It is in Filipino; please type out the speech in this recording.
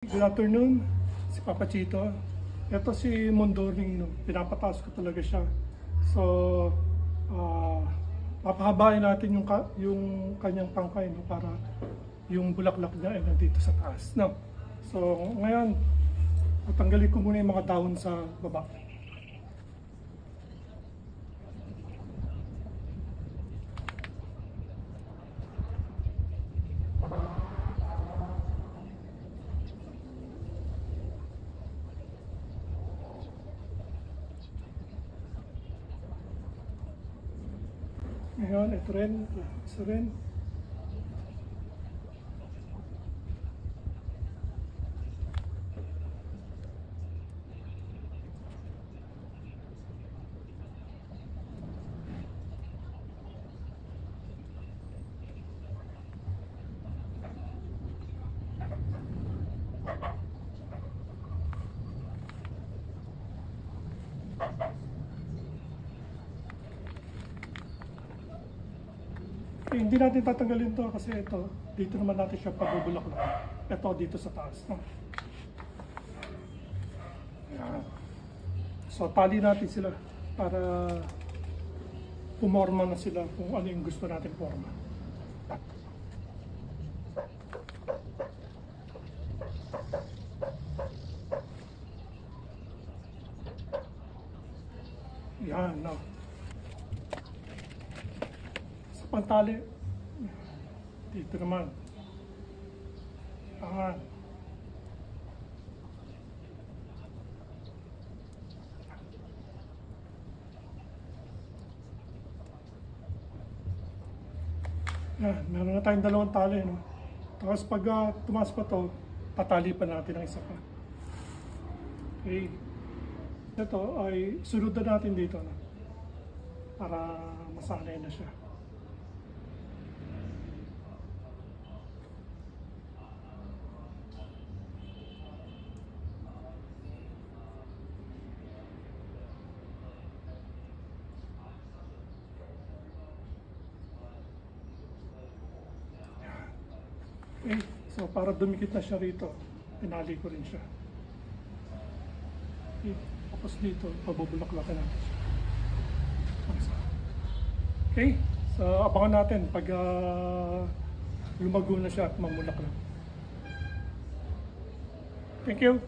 Good afternoon, si Papa Chito. Ito si Mondoring, no? Pinapataas ko talaga siya. So, papahabain natin yung kanyang pangkay, no? Para yung bulaklak niya ay nandito sa taas. No? So, ngayon, tatanggalin ko muna yung mga dahon sa baba. Ngayon, ito rin, isa rin. Hindi natin tatanggalin to kasi ito, dito naman natin siya pabubulaklak. Ito dito sa taas. No? Ayan. So tali natin sila para pumorma na sila kung ano yung gusto natin forma. Yan, no. Pantali dito naman. Ayan. Yan, meron na tayong dalawang tali, no? Tapos pag tumaas pa to, tatali pa natin ang isa pa. Okay. Ito ay sunod na natin dito, no? Para masanay na siya. Okay, so para dumikit na siya rito, pinali ko rin siya. Okay, tapos dito, pabubulaklakan natin siya. Okay, so abangan natin pag lumago na siya at mamulaklak. Thank you!